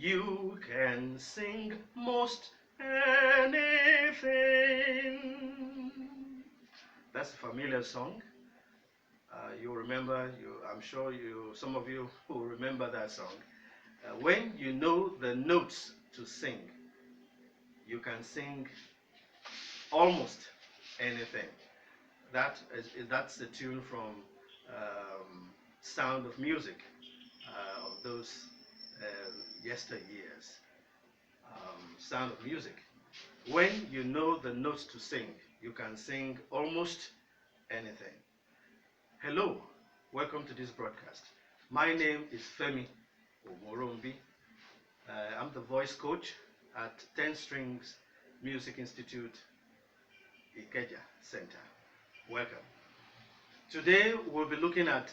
You can sing most anything. That's a familiar song. You remember, I'm sure some of you will remember that song. When you know the notes to sing, you can sing almost anything. That's the tune from Sound of Music of those yesteryears. Sound of Music. When you know the notes to sing, you can sing almost anything. Hello, welcome to this broadcast. My name is Femi Omorombi. I'm the voice coach at 10 Strings Music Institute, Ikeja Center. Welcome. Today we'll be looking at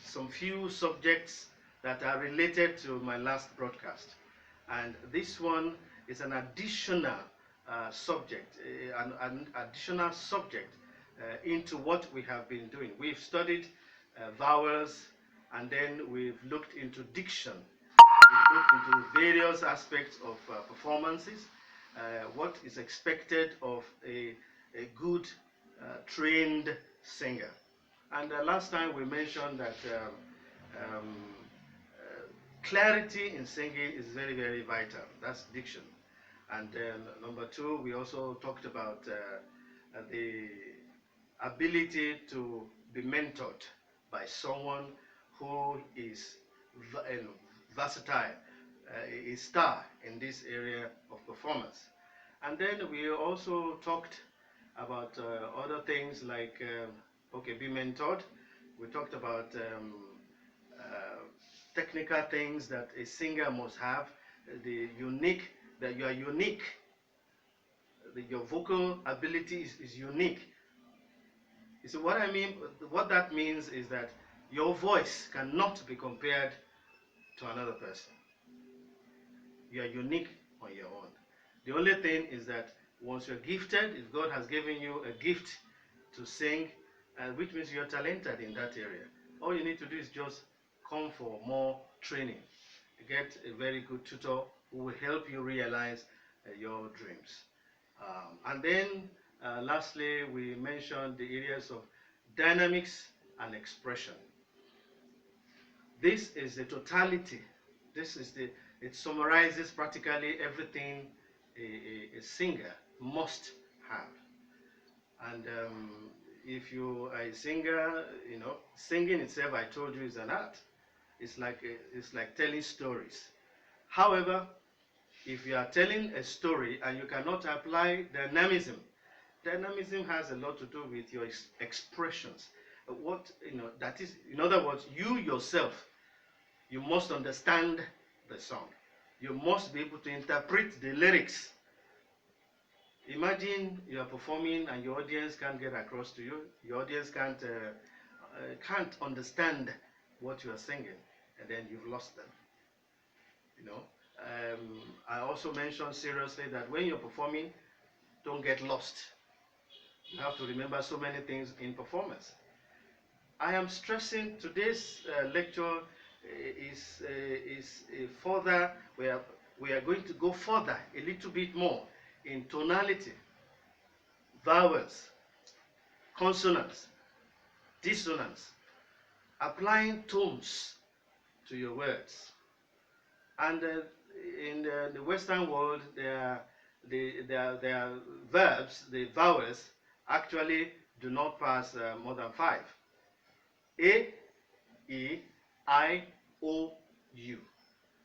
some few subjects that are related to my last broadcast. And this one is an additional subject, an additional subject into what we have been doing. We've studied vowels, and then we've looked into diction. We've looked into various aspects of performances, what is expected of a good trained singer. And last time we mentioned that clarity in singing is very, very vital. That's diction. And then number two, we also talked about the ability to be mentored by someone who is versatile, a star in this area of performance. And then we also talked about other things like, okay, be mentored. We talked about technical things that a singer must have, that you are unique, your vocal ability is unique. You see what I mean? What that means is that your voice cannot be compared to another person. You are unique on your own. The only thing is that once you're gifted, if God has given you a gift to sing, which means you're talented in that area, all you need to do is just come for more training. Get a very good tutor who will help you realize your dreams. And then lastly, we mentioned the areas of dynamics and expression. This is the totality. It summarizes practically everything a singer must have. And if you are a singer, singing itself, I told you, is an art. It's like telling stories. However, if you are telling a story and you cannot apply dynamism has a lot to do with your expressions. That is, in other words, you yourself, you must understand the song. You must be able to interpret the lyrics. Imagine you are performing and your audience can't get across to you. Your audience can't understand what you are singing, and then you've lost them. I also mentioned seriously that when you're performing, don't get lost. You have to remember so many things in performance. I am stressing today's lecture is further. We are going to go further a little bit more in tonality, vowels, consonants, dissonance, applying tones to your words. And in the Western world, their verbs, the vowels, actually do not pass more than 5. A, E, I, O, U.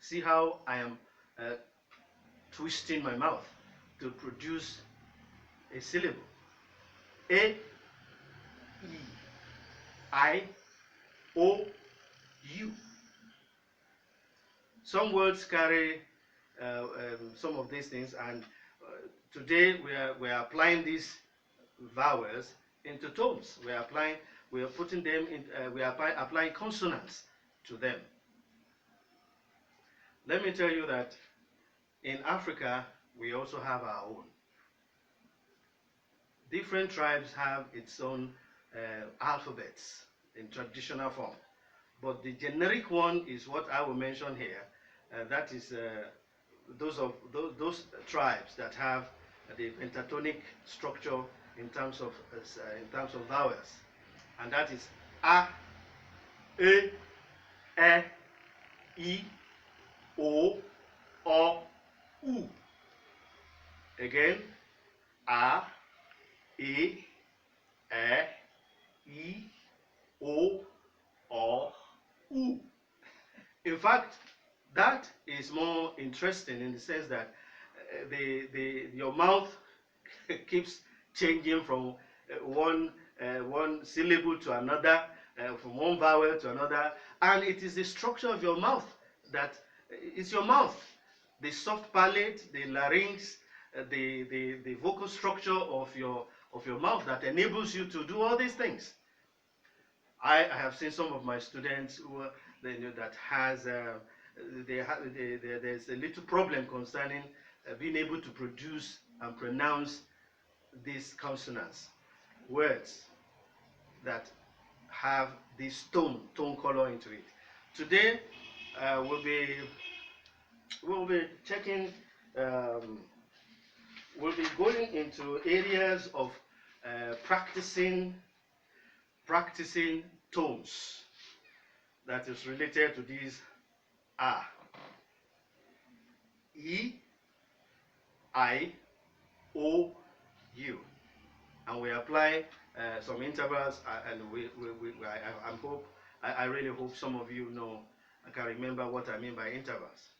See how I am twisting my mouth to produce a syllable. A, E, I, O, U. Some words carry some of these things, and today we are applying these vowels into tones. We are putting them in. We are applying consonants to them. Let me tell you that in Africa we also have our own. Different tribes have its own alphabets in traditional form. but the generic one is what I will mention here. That is those tribes that have the pentatonic structure in terms of vowels, and that is a, e, i, o, u. Again, a, e, i, o, u. In fact, that is more interesting in the sense that your mouth keeps changing from one syllable to another, from one vowel to another, and it is the structure of your mouth that it's your mouth, the soft palate, the larynx, the vocal structure of your mouth that enables you to do all these things. I have seen some of my students who that has there's a little problem concerning being able to produce and pronounce these consonants, words that have this tone color into it. Today we'll be checking. We'll be going into areas of practicing tones that is related to these a, e, I, o, u, and we apply some intervals, and I really hope some of you know. I can remember what I mean by intervals.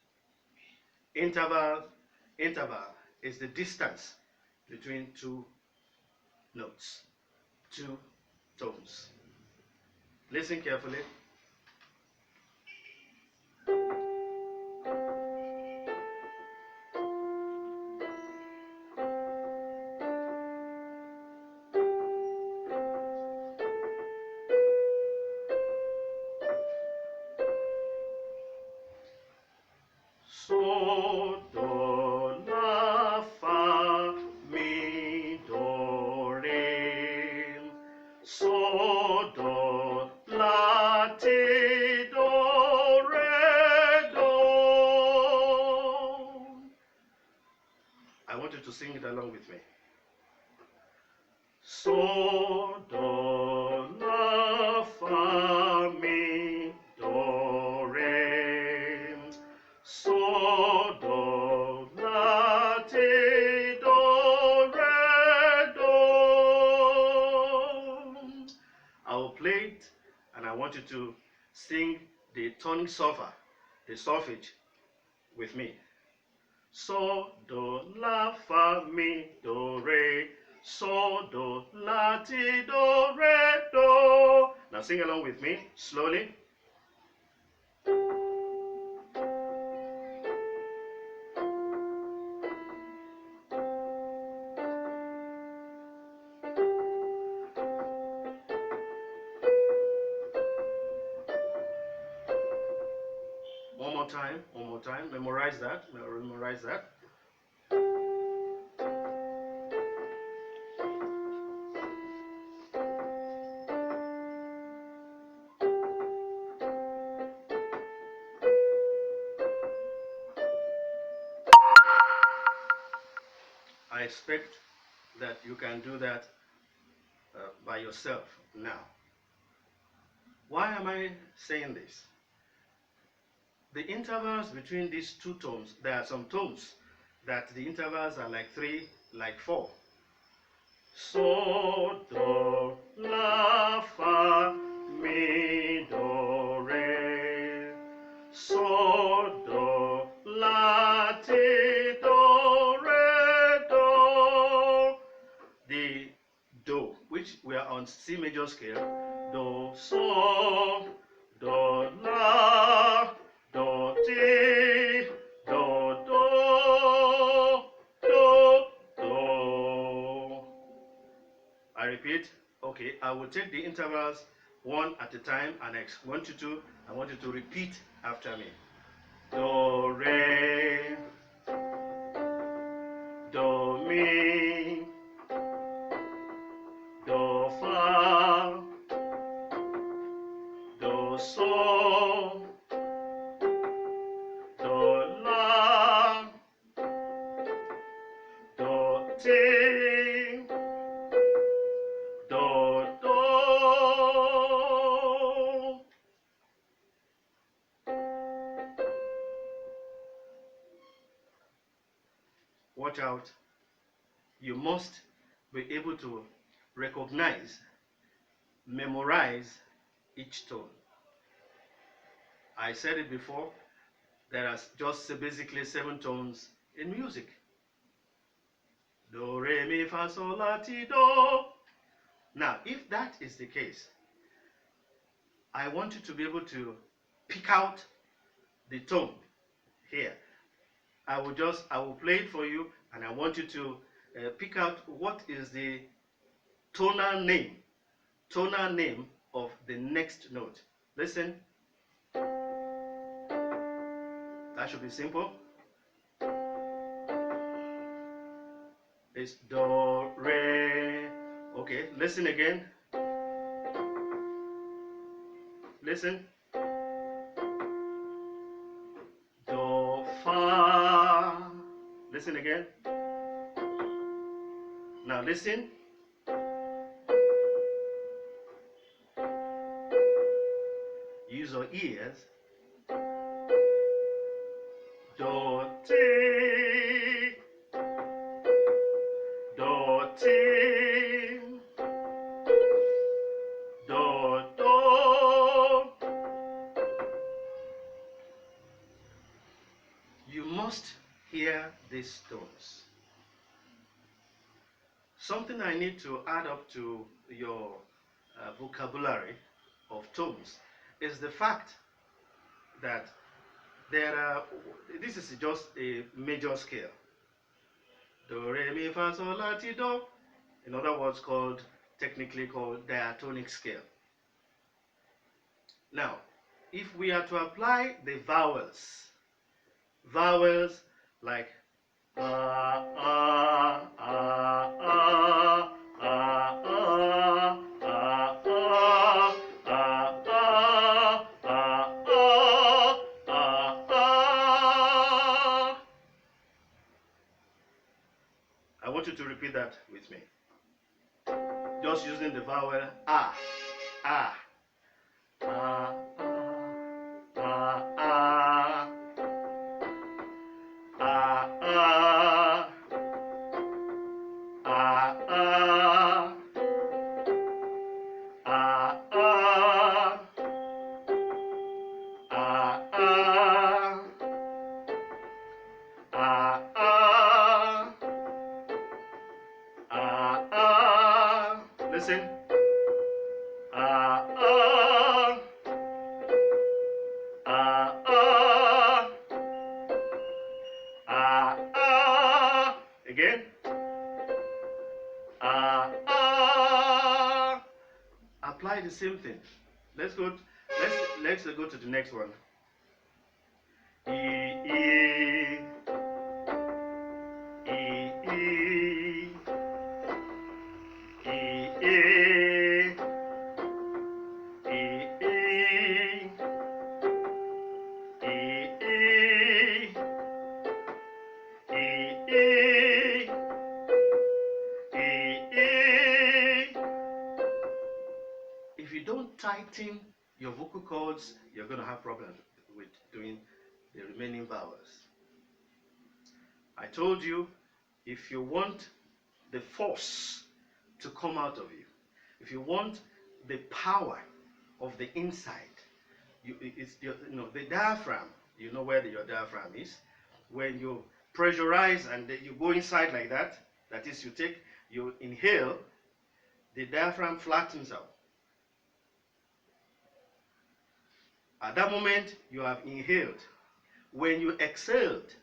Interval is the distance between two notes, two tones. Listen carefully. So, do, la, fa, mi, do, re. So, do, la, ti, do, re, do. I want you to sing it along with me. So, do, la, fa, mi, do, re. So, do, la, ti, do, re, do. I will play it, and I want you to sing the tonic solfa, the solfege, with me. So, do, la, fa, mi, do, re. So, do, la, ti, do, re, do. Now sing along with me, slowly. One more time. Memorize that. I expect that you can do that by yourself now. Why am I saying this? The intervals between these two tones, there are some tones that the intervals are like 3, like 4. So, do, la, fa, mi, do, re. So, do, la, ti, do, re, do. The do, which we are on C major scale, do, so, do, la, do, ti, do, do, do, do. I repeat. Okay, I will take the intervals one at a time, and I want you to repeat after me. Do, re, do, mi, do, fa, do, sol. watch out. You must be able to recognize, memorize each tone. I said it before, there are just basically 7 tones in music. Do, re, mi, fa, sol, la, ti, do. Now, if that is the case, I want you to be able to pick out the tone here. I will play it for you, and I want you to pick out what is the tonal name of the next note. Listen. That should be simple. It's do, re. Okay, listen again. Listen. Do, fa. Listen again. Now listen. Use your ears. Do, ti. Do, ti. Do, do. You must hear these tones. Something I need to add up to your vocabulary of tones is the fact that this is just a major scale. Do, re, mi, fa, sol, la, ti, do. In other words, technically called diatonic scale. Now, if we are to apply the vowels like I want you to repeat that with me. Just using the vowel ah, ah, ah, ah, ah, ah, ah, ah, ah, ah, ah, ah, ah, ah, ah, listen. Ah, ah, ah, ah, ah, ah. Again. Ah, ah. Apply the same thing. Let's go to the next one. E, e, e, e, e, e. If you don't tighten your vocal cords, you're going to have problems with doing the remaining vowels. I told you, if you want the force to come out of you, if you want the power of the inside, the diaphragm. You know where your diaphragm is. When you pressurize and you go inside like that, that is, you inhale, the diaphragm flattens out. At that moment, you have inhaled. When you exhaled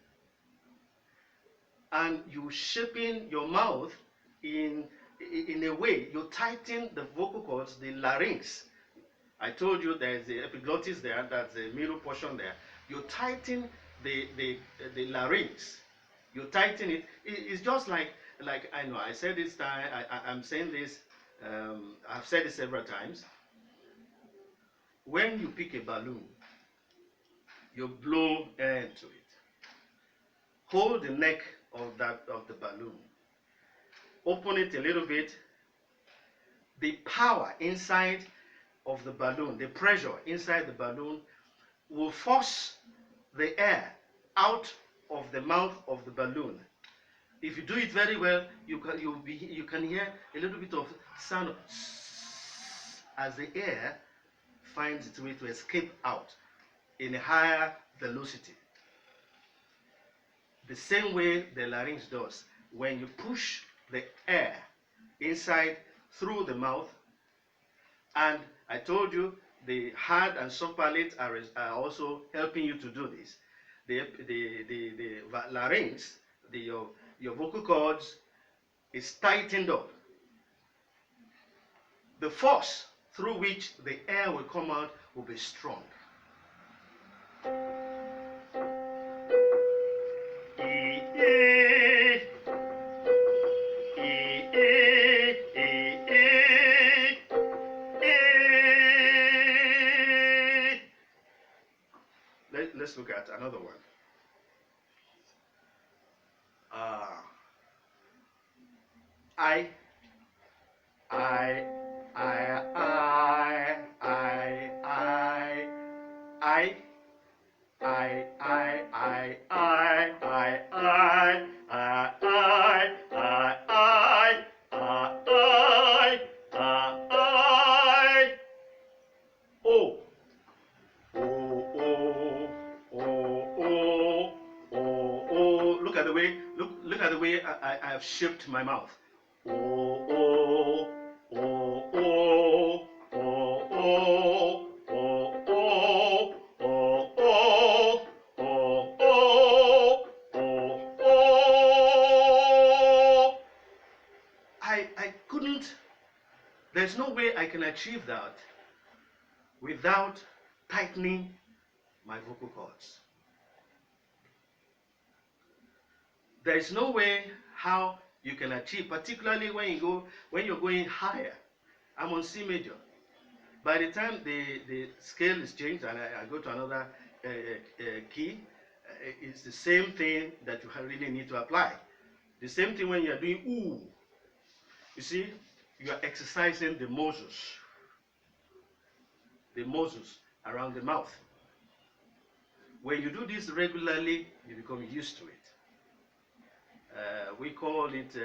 and you shaping your mouth in a way, you tighten the vocal cords, the larynx. I told you there is the epiglottis there, that's the middle portion there. You tighten the larynx. You tighten it. It's just like I know I said this time. I'm saying this. I've said it several times. When you pick a balloon, you blow air into it. Hold the neck of the balloon. Open it a little bit. The power inside of the balloon, the pressure inside the balloon, will force the air out of the mouth of the balloon. If you do it very well, you can hear a little bit of sound of as the air finds its way to escape out in a higher velocity. The same way the larynx does. When you push the air inside through the mouth, and I told you the hard and soft palates are also helping you to do this. The larynx, your vocal cords is tightened up. The force through which the air will come out will be strong. Let's look at another one. I, I, I, I, I, I, I, I, I, I, I, I, I, oh, oh. Look at the way, look at the way I have shaped my mouth. Oh, oh, oh, oh, oh, oh, oh, oh, oh, oh, oh, oh, oh, oh. I couldn't, there's no way I can achieve that without tightening my vocal cords. There is no way how you can achieve, particularly when you're going higher. I'm on C major. By the time the scale is changed and I go to another key, it's the same thing that you really need to apply. The same thing when you're doing ooh. You see, you are exercising the muscles around the mouth. When you do this regularly, you become used to it. We call it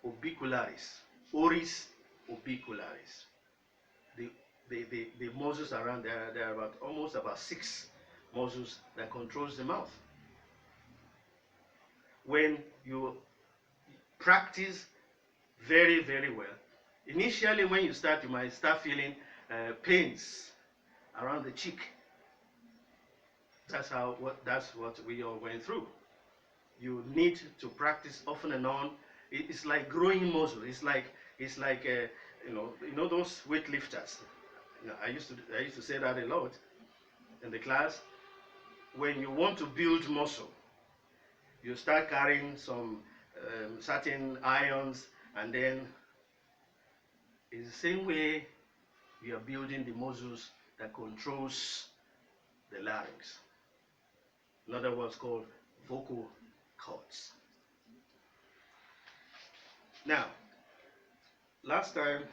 orbicularis, oris orbicularis. The muscles around there are almost about 6 muscles that controls the mouth. When you practice very, very well, initially when you start, you might start feeling pains around the cheek. That's what we all went through. You need to practice often and on. It's like growing muscle. It's like you know those weightlifters. You know, I used to say that a lot in the class. When you want to build muscle, you start carrying some certain ions, and then it's the same way you are building the muscles that controls the larynx. In other words, called vocal cords. Now, last time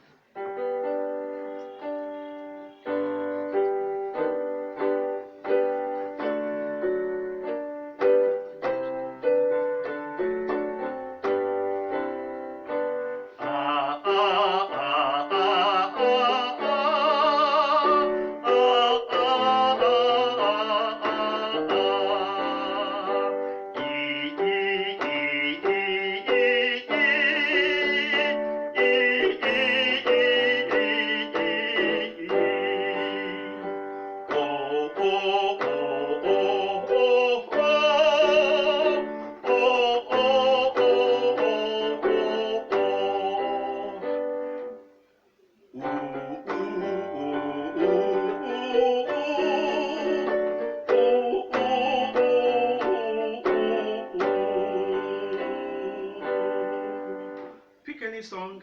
pick any song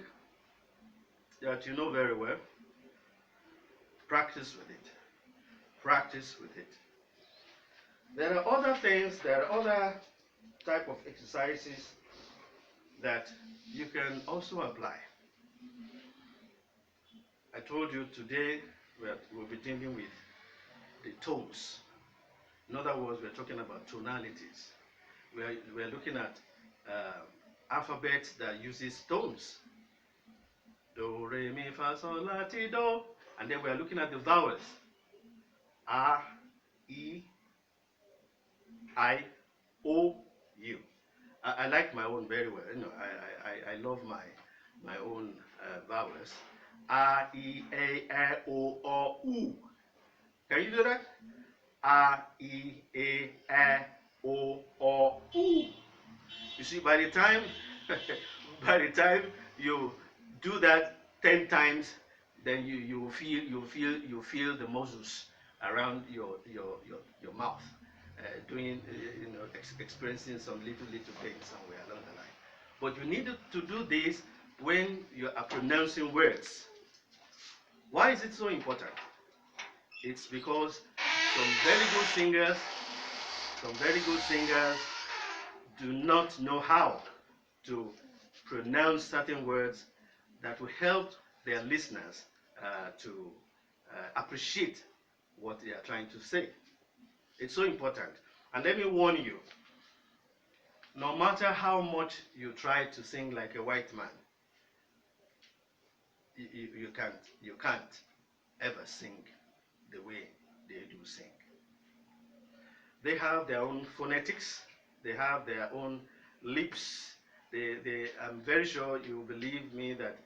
that you know very well, practice with it. Practice with it. There are other things, there are other type of exercises that you can also apply. I told you today we'll be dealing with the tones. In other words, we're talking about tonalities. We're looking at alphabet that uses tones. Do, re, mi, fa, sol, la, ti, do. And then we are looking at the vowels. A, E, I, O, U. I like my own very well. You know, I love my own vowels. A, E, A, O, U. Can you do that? A, E, A, O, U. You see, by the time by the time you do that 10 times, then you feel the muscles around your mouth doing experiencing some little pain somewhere along the line. But you need to do this when you are pronouncing words. Why is it so important? It's because some very good singers, some very good singers do not know how to pronounce certain words that will help their listeners to appreciate what they are trying to say. It's so important. And let me warn you, no matter how much you try to sing like a white man, you can't ever sing the way they do sing. They have their own phonetics, they have their own lips. I'm very sure you believe me that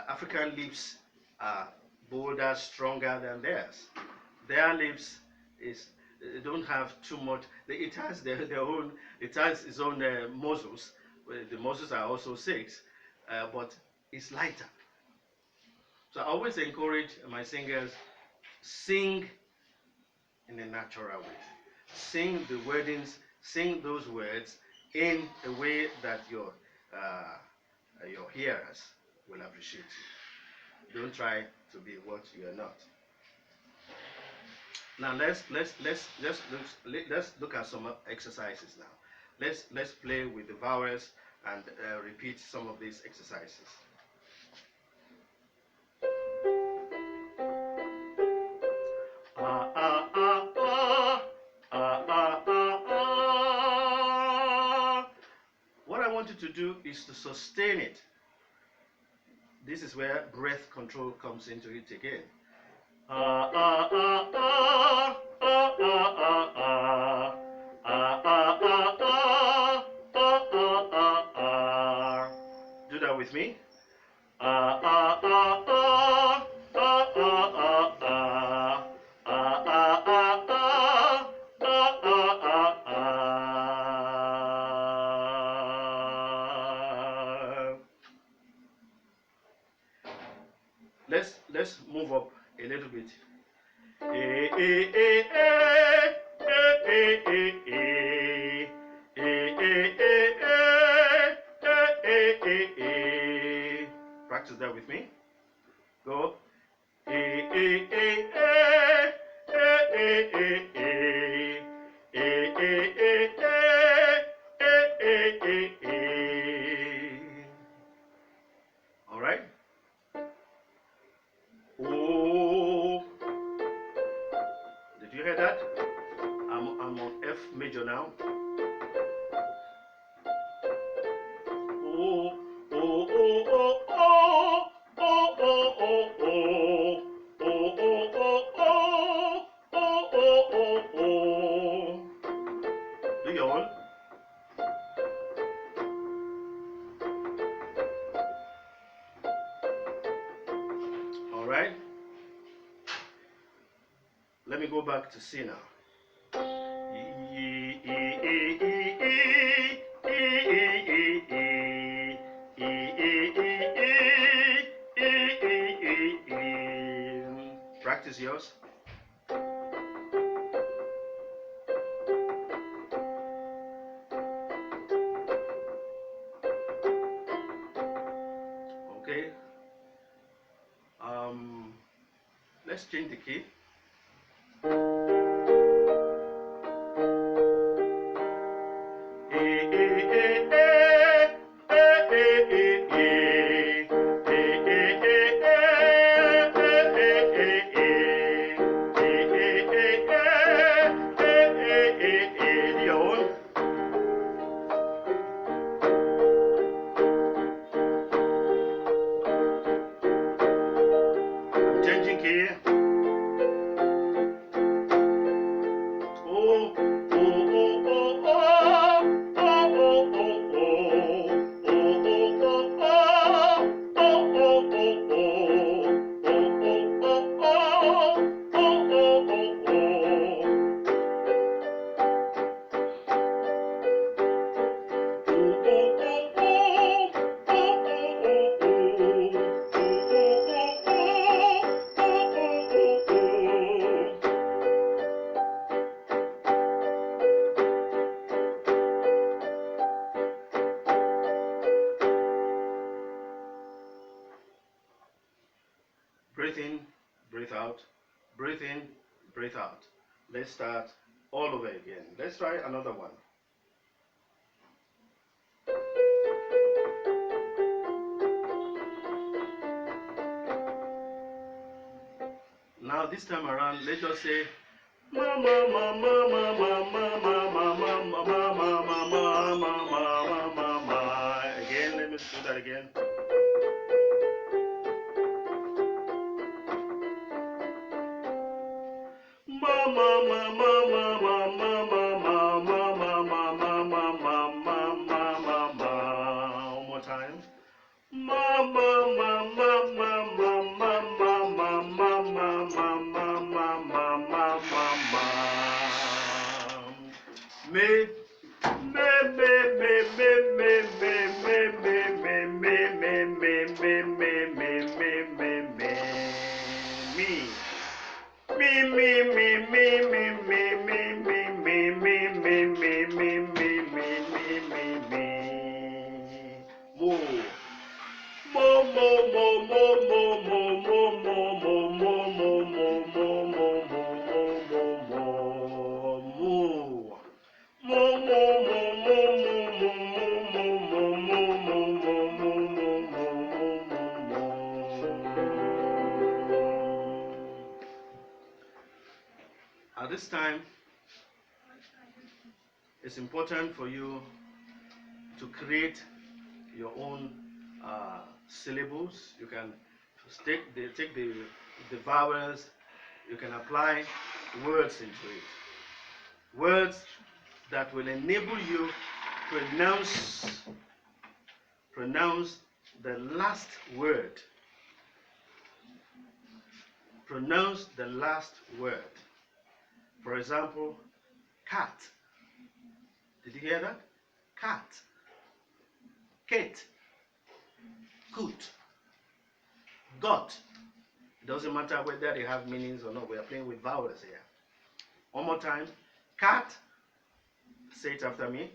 African lips are bolder, stronger than theirs. Their lips don't have too much. It has their own. It has its own muscles. The muscles are also six, but it's lighter. So I always encourage my singers, sing in a natural way. Sing the wordings, sing those words in a way that your hearers will appreciate you. Don't try to be what you are not. Now let's look at some exercises now. Let's play with the vowels and repeat some of these exercises. What I want you to do is to sustain it. This is where breath control comes into it again. Do that with me. Let's move up a little bit. Practice that with me. Go. All right. Oh. Did you hear that? I'm on F major now. Oh, oh, oh, oh, oh, oh, oh, oh, oh, oh, oh, oh, oh, oh, oh. Do your own. All right. Let me go back to C now. Practice yours. Okay. Let's change the key. Breathe in, breathe out, breathe in, breathe out. Let's start all over again. Let's try another one. Now this time around, let's just say mama mama mama mama mama mama mama mama mama. Again, let me do that again. Mama mama mama mama mama mama mama mama mama. One more time. Mama mama mama mama mama mama mama mama. Me me me me me me me me me me me me me me me me me me me me. Me me me me me me me me me me me me me me me me. Mo mo mo mo mo mo mo mo mo mo mo mo mo mo mo mo mo mo. Mo mo mo mo mo mo mo mo mo mo mo mo mo mo mo. At this time, it's important for you to create your own syllables. You can take the vowels, you can apply words into it. Words that will enable you pronounce the last word. Pronounce the last word. For example, cat. Did you hear that? Cat. Kate. Coot. Got. It doesn't matter whether they have meanings or not. We are playing with vowels here. One more time. Cat. Say it after me.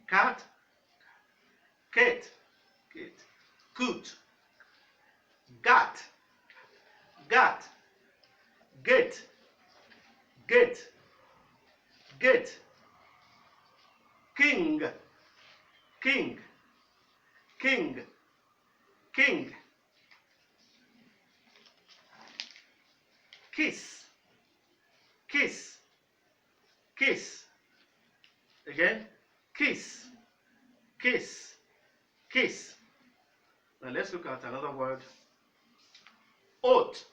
Cat. Kate. Kate. Coot. Got. Got. Gate. Gate. Gate. King. King. King. King. Kiss. Kiss. Kiss. Again. Kiss. Kiss. Kiss. Now let's look at another word. Oat.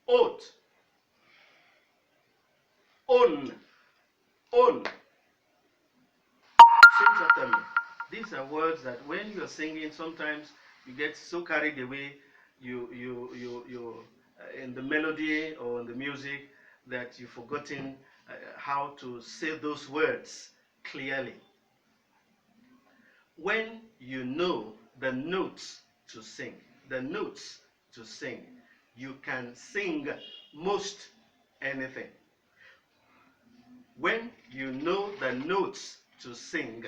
Oat. Own. Own. Sing after me. These are words that when you're singing, sometimes you get so carried away, you in the melody or in the music, that you've forgotten how to say those words clearly. When you know the notes to sing, you can sing most anything. When you know the notes to sing,